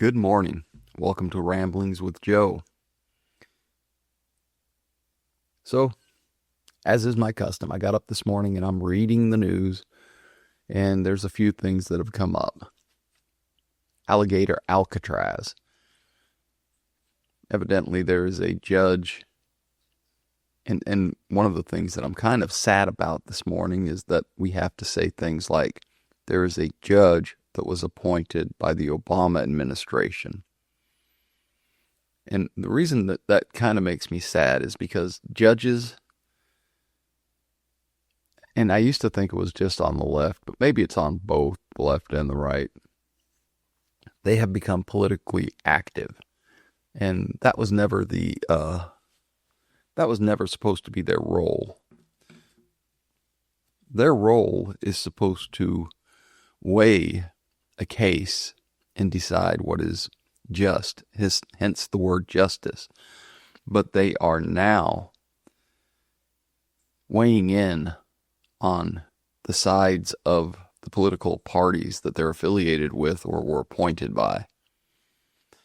Good morning. Welcome to Ramblings with Joe. So, as is my custom, I got up this morning and I'm reading the news, and there's a few things that have come up. Alligator Alcatraz. Evidently, there is a judge, and one of the things that I'm kind of sad about this morning is that we have to say things like, there is a judge that was appointed by the Obama administration. And the reason that kind of makes me sad is because judges, and I used to think it was just on the left, but maybe it's on both the left and the right, they have become politically active. And that was never supposed to be their role. Their role is supposed to weigh a case and decide what is just, hence the word justice. But they are now weighing in on the sides of the political parties that they're affiliated with or were appointed by.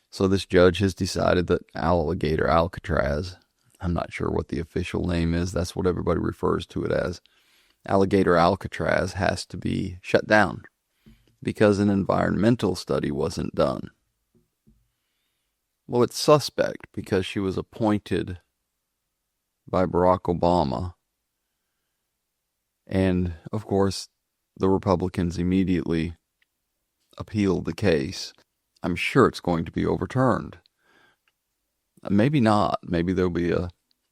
So this judge has decided that Alligator Alcatraz, I'm not sure what the official name is, that's what everybody refers to it as, Alligator Alcatraz has to be shut down because an environmental study wasn't done. Well, it's suspect because she was appointed by Barack Obama. And, of course, the Republicans immediately appealed the case. I'm sure it's going to be overturned. Maybe not. Maybe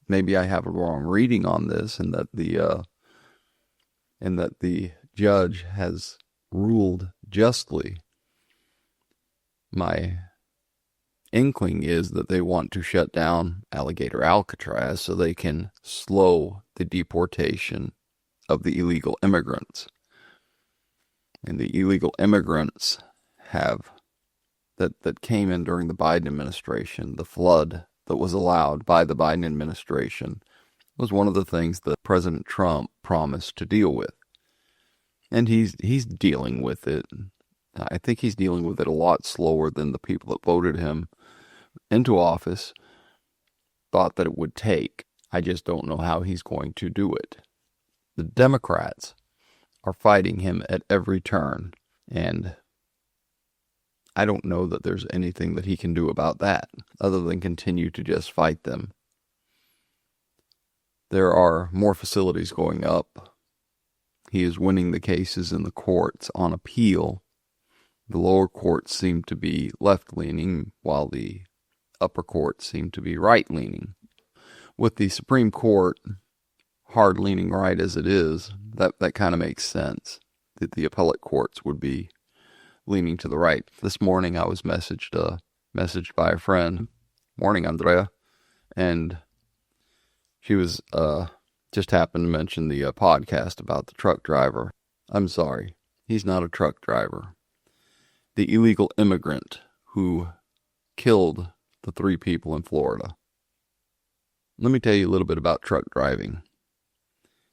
maybe I have a wrong reading on this, and that the judge has ruled justly. My inkling is that they want to shut down Alligator Alcatraz so they can slow the deportation of the illegal immigrants. And the illegal immigrants that came in during the Biden administration, the flood that was allowed by the Biden administration, was one of the things that President Trump promised to deal with. And he's dealing with it. I think he's dealing with it a lot slower than the people that voted him into office thought that it would take. I just don't know how he's going to do it. The Democrats are fighting him at every turn, and I don't know that there's anything that he can do about that other than continue to just fight them. There are more facilities going up. He is winning the cases in the courts on appeal. The lower courts seem to be left-leaning, while the upper courts seem to be right-leaning. With the Supreme Court hard-leaning right as it is, that kind of makes sense, that the appellate courts would be leaning to the right. This morning I was messaged by a friend. Morning, Andrea. And she was just happened to mention the podcast about the truck driver. I'm sorry, he's not a truck driver. The illegal immigrant who killed the 3 people in Florida. Let me tell you a little bit about truck driving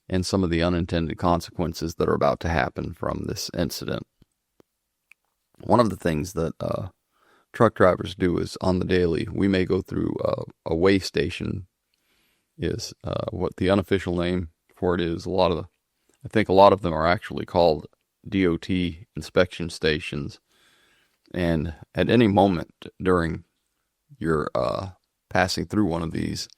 and some of the unintended consequences that are about to happen from this incident. One of the things that truck drivers do is on the daily, we may go through a weigh station, is what the unofficial name for it is. I think a lot of them are actually called DOT inspection stations. And at any moment during your passing through one of these,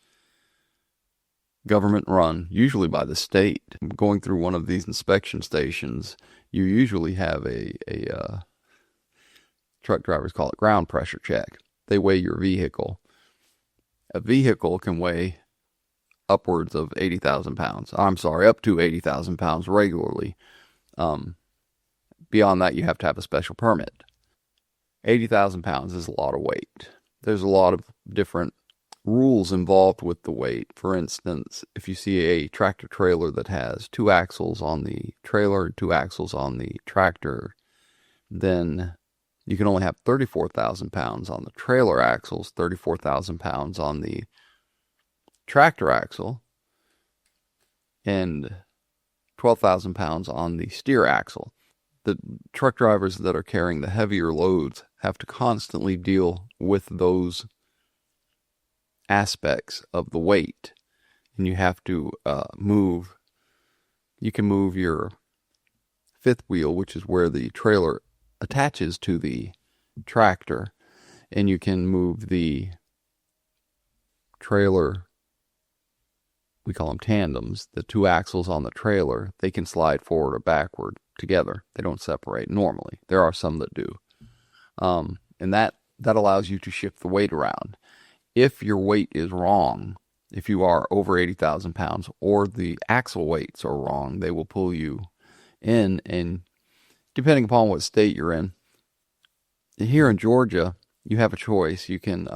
government run, usually by the state, going through one of these inspection stations, you usually have a truck drivers call it ground pressure check. They weigh your vehicle. A vehicle can weigh upwards of 80,000 pounds. I'm sorry, up to 80,000 pounds regularly. Beyond that, you have to have a special permit. 80,000 pounds is a lot of weight. There's a lot of different rules involved with the weight. For instance, if you see a tractor trailer that has 2 axles on the trailer, 2 axles on the tractor, then you can only have 34,000 pounds on the trailer axles, 34,000 pounds on the tractor axle, and 12,000 pounds on the steer axle. the truck drivers that are carrying the heavier loads have to constantly deal with those aspects of the weight. And you have to you can move your fifth wheel, which is where the trailer attaches to the tractor, and you can move the trailer, we call them tandems, the two axles on the trailer, they can slide forward or backward together. They don't separate normally. There are some that do. And that allows you to shift the weight around. If your weight is wrong, if you are over 80,000 pounds or the axle weights are wrong, they will pull you in. And depending upon what state you're in, here in Georgia, you have a choice. You can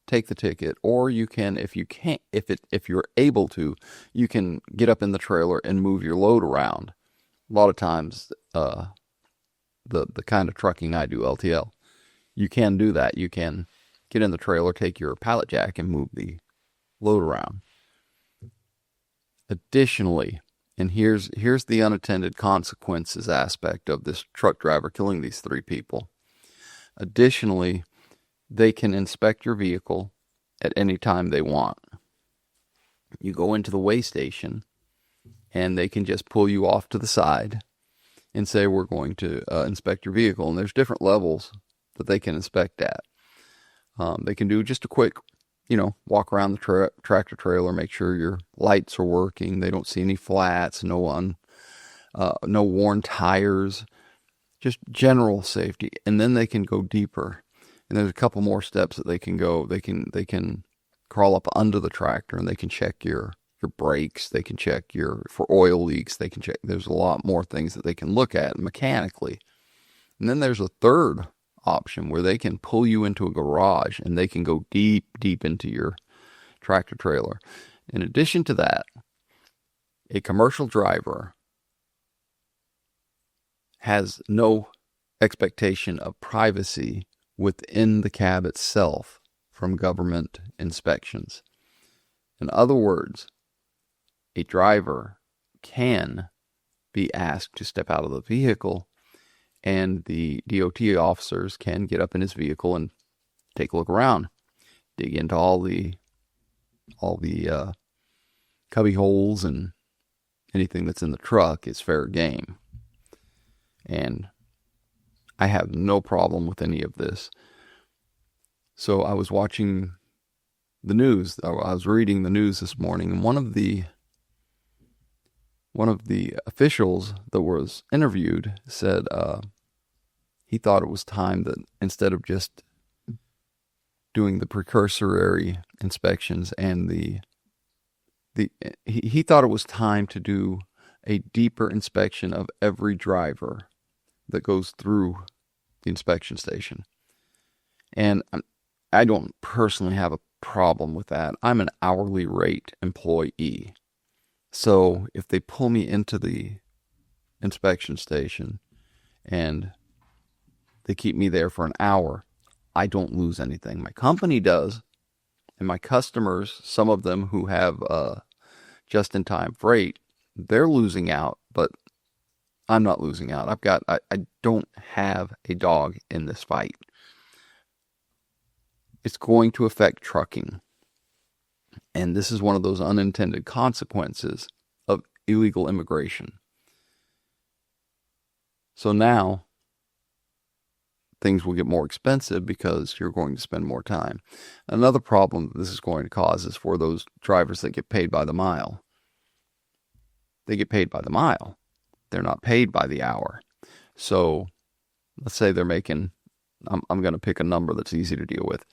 take the ticket, or you can, if you're able to, you can get up in the trailer and move your load around. A lot of times, the kind of trucking I do, LTL, you can do that. You can get in the trailer, take your pallet jack, and move the load around. Additionally, and here's the unattended consequences aspect of this truck driver killing these 3 people. Additionally, they can inspect your vehicle at any time they want. You go into the weigh station, and they can just pull you off to the side and say, we're going to inspect your vehicle. And there's different levels that they can inspect at. They can do just a quick, walk around the tractor trailer, make sure your lights are working. They don't see any flats, no worn tires, just general safety. And then they can go deeper. And there's a couple more steps that they can go. They can crawl up under the tractor, and they can check your brakes. They can check for oil leaks. They can check. There's a lot more things that they can look at mechanically. And then there's a third option where they can pull you into a garage, and they can go deep into your tractor trailer. In addition to that, a commercial driver has no expectation of privacy within the cab itself from government inspections. In other words, a driver can be asked to step out of the vehicle, and the DOT officers can get up in his vehicle and take a look around, dig into all the cubby holes, and anything that's in the truck is fair game. And I have no problem with any of this. So I was watching the news. I was reading the news this morning, and one of the officials that was interviewed said he thought it was time that instead of just doing the precursory inspections and he thought it was time to do a deeper inspection of every driver that goes through the inspection station. And I don't personally have a problem with that. I'm an hourly rate employee. So if they pull me into the inspection station and they keep me there for an hour, I don't lose anything. My company does, and my customers, some of them who have just-in-time freight, they're losing out, but I'm not losing out. I don't have a dog in this fight. It's going to affect trucking. And this is one of those unintended consequences of illegal immigration. So now things will get more expensive because you're going to spend more time. Another problem that this is going to cause is for those drivers that get paid by the mile. They get paid by the mile. They're not paid by the hour. So let's say they're making, I'm going to pick a number that's easy to deal with,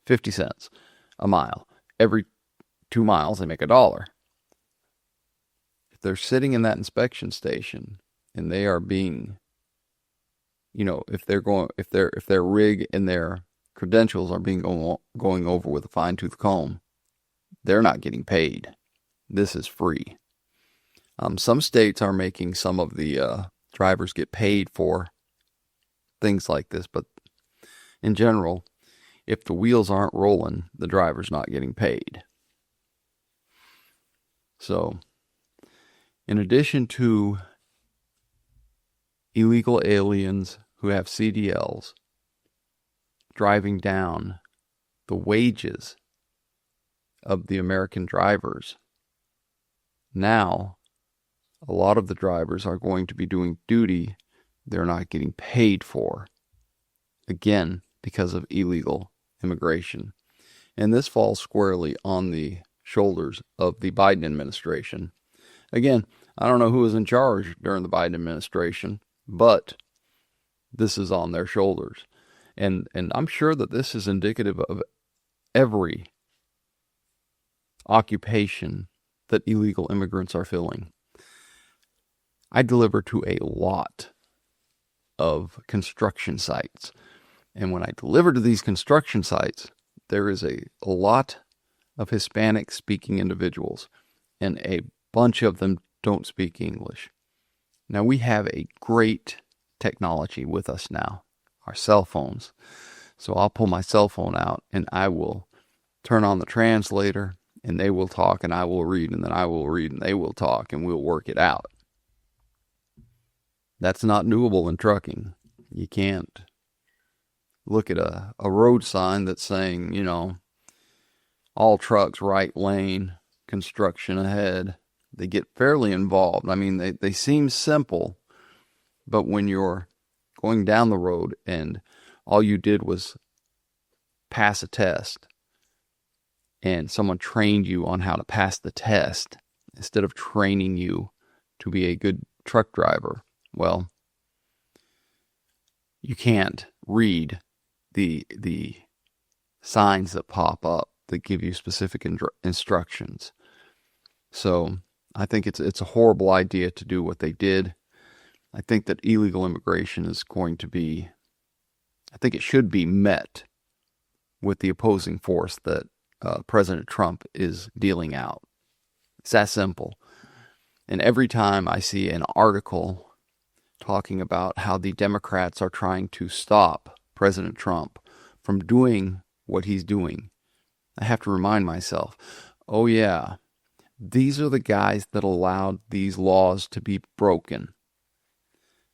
50 cents a mile. Every 2 miles, they make $1. If they're sitting in that inspection station and they are being, if their rig and their credentials are being going over with a fine-tooth comb, they're not getting paid. This is free. Some states are making some of the drivers get paid for things like this, but in general, if the wheels aren't rolling, the driver's not getting paid. So, in addition to illegal aliens who have CDLs driving down the wages of the American drivers. Now, a lot of the drivers are going to be doing duty they're not getting paid for. Again, because of illegal immigration. And this falls squarely on the shoulders of the Biden administration. Again, I don't know who was in charge during the Biden administration, but this is on their shoulders. And I'm sure that this is indicative of every occupation that illegal immigrants are filling. I deliver to a lot of construction sites. And when I deliver to these construction sites, there is a lot of Hispanic-speaking individuals, and a bunch of them don't speak English. Now, we have a great technology with us now, our cell phones. So I'll pull my cell phone out, and I will turn on the translator, and they will talk, and I will read, and then I will read, and they will talk, and we'll work it out. That's not doable in trucking. You can't look at a road sign that's saying, all trucks right lane, construction ahead. They get fairly involved. I mean, they seem simple, but when you're going down the road and all you did was pass a test and someone trained you on how to pass the test instead of training you to be a good truck driver, well, you can't read the signs that pop up that give you specific instructions. So I think it's a horrible idea to do what they did. I think that illegal immigration is going to be, I think it should be met with the opposing force that President Trump is dealing out. It's that simple. And every time I see an article talking about how the Democrats are trying to stop President Trump from doing what he's doing, I have to remind myself, oh yeah, these are the guys that allowed these laws to be broken.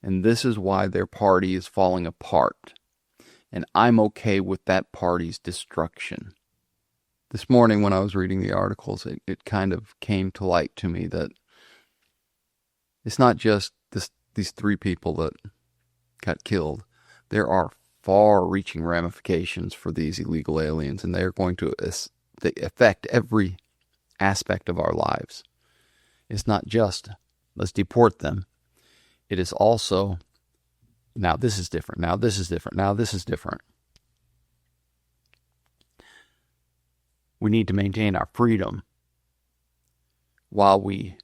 And this is why their party is falling apart. And I'm okay with that party's destruction. This morning when I was reading the articles, it kind of came to light to me that it's not just these three people that got killed. There are far-reaching ramifications for these illegal aliens, and they are going to affect every aspect of our lives. It's not just, let's deport them. It is also, now this is different, now this is different, now this is different. We need to maintain our freedom while we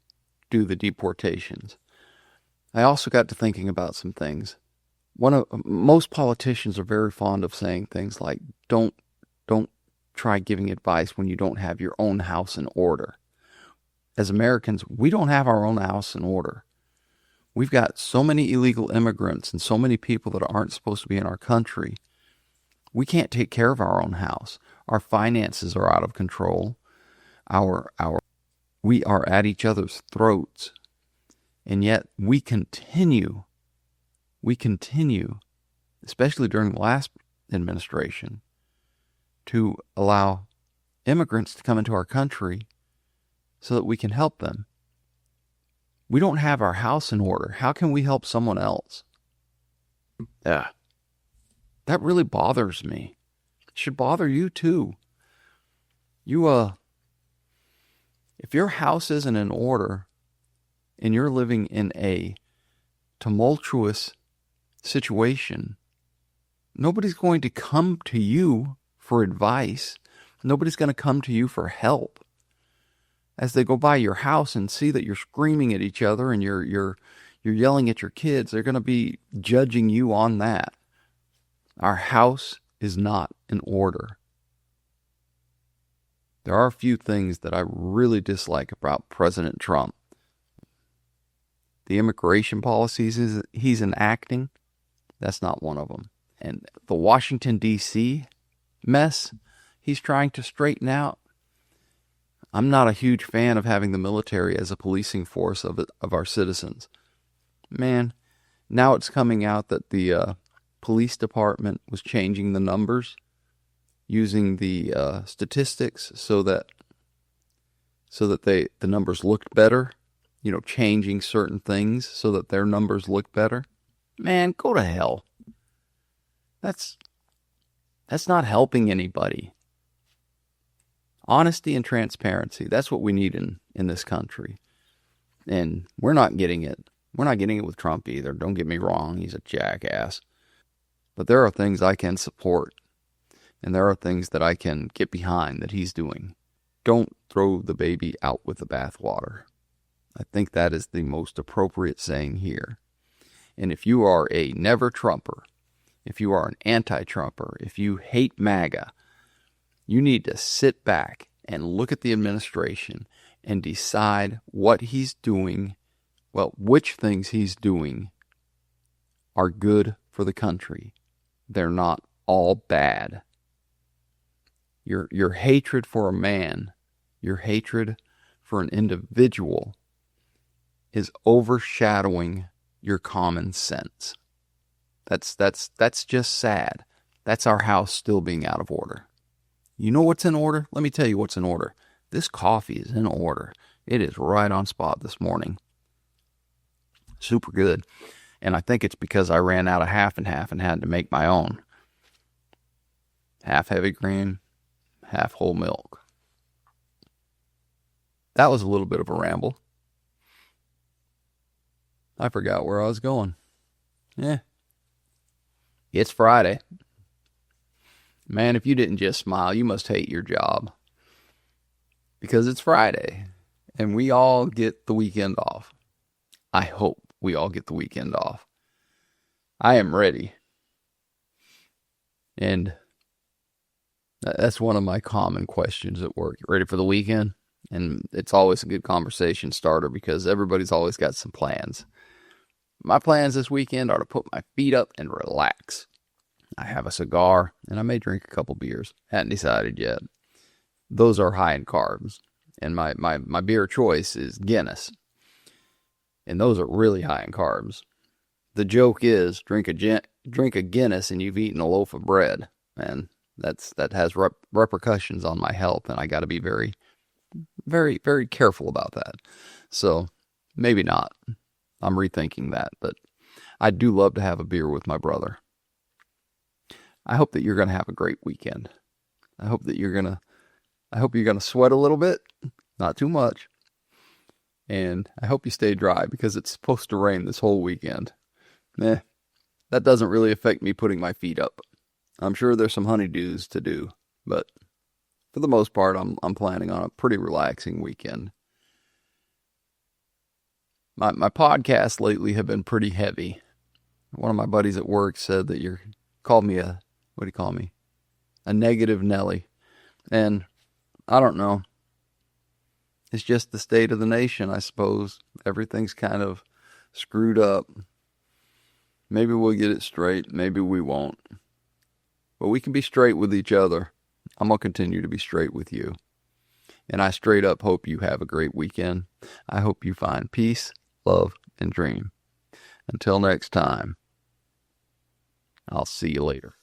do the deportations. I also got to thinking about some things. Most politicians are very fond of saying things like, don't try giving advice when you don't have your own house in order. As Americans, we don't have our own house in order. We've got so many illegal immigrants and so many people that aren't supposed to be in our country. We can't take care of our own house. Our finances are out of control. We are at each other's throats. And yet we continue, especially during the last administration, to allow immigrants to come into our country so that we can help them. We don't have our house in order. How can we help someone else? That really bothers me. It should bother you too. If your house isn't in order and you're living in a tumultuous situation, nobody's going to come to you for advice. Nobody's going to come to you for help. As they go by your house and see that you're screaming at each other and you're yelling at your kids, they're going to be judging you on that. Our house is not in order. There are a few things that I really dislike about President Trump. The immigration policies he's enacting, that's not one of them. And the Washington, D.C. mess he's trying to straighten out. I'm not a huge fan of having the military as a policing force of our citizens. Man, Now it's coming out that the police department was changing the numbers using the statistics so that the numbers looked better, changing certain things so that their numbers look better. Man, go to hell. That's not helping anybody. Honesty and transparency, that's what we need in this country. And we're not getting it. We're not getting it with Trump either. Don't get me wrong, he's a jackass. But there are things I can support, and there are things that I can get behind that he's doing. Don't throw the baby out with the bathwater. I think that is the most appropriate saying here. And if you are a never Trumper, if you are an anti-Trumper, if you hate MAGA, you need to sit back and look at the administration and decide what he's doing, which things he's doing are good for the country. They're not all bad. Your hatred for a man, your hatred for an individual is overshadowing your common sense. That's just sad. That's our house still being out of order. You know what's in order? Let me tell you what's in order. This coffee is in order. It is right on spot this morning. Super good. And I think it's because I ran out of half and half and had to make my own. Half heavy cream, half whole milk. That was a little bit of a ramble. I forgot where I was going. It's Friday. Man, if you didn't just smile, you must hate your job. Because it's Friday, and we all get the weekend off. I hope we all get the weekend off. I am ready. And that's one of my common questions at work. You ready for the weekend? And it's always a good conversation starter because everybody's always got some plans. My plans this weekend are to put my feet up and relax. I have a cigar, and I may drink a couple beers. Hadn't decided yet. Those are high in carbs. And my beer choice is Guinness. And those are really high in carbs. The joke is, drink a Guinness and you've eaten a loaf of bread. And that has repercussions on my health, and I got to be very, very, very careful about that. So, maybe not. I'm rethinking that, but I do love to have a beer with my brother. I hope that you're going to have a great weekend. I hope you're going to sweat a little bit, not too much. And I hope you stay dry because it's supposed to rain this whole weekend. That doesn't really affect me putting my feet up. I'm sure there's some honeydews to do, but for the most part, I'm planning on a pretty relaxing weekend. My podcasts lately have been pretty heavy. One of my buddies at work said that called me what do you call me? A negative Nelly. And I don't know. It's just the state of the nation, I suppose. Everything's kind of screwed up. Maybe we'll get it straight. Maybe we won't. But we can be straight with each other. I'm going to continue to be straight with you. And I straight up hope you have a great weekend. I hope you find peace, love, and dream. Until next time, I'll see you later.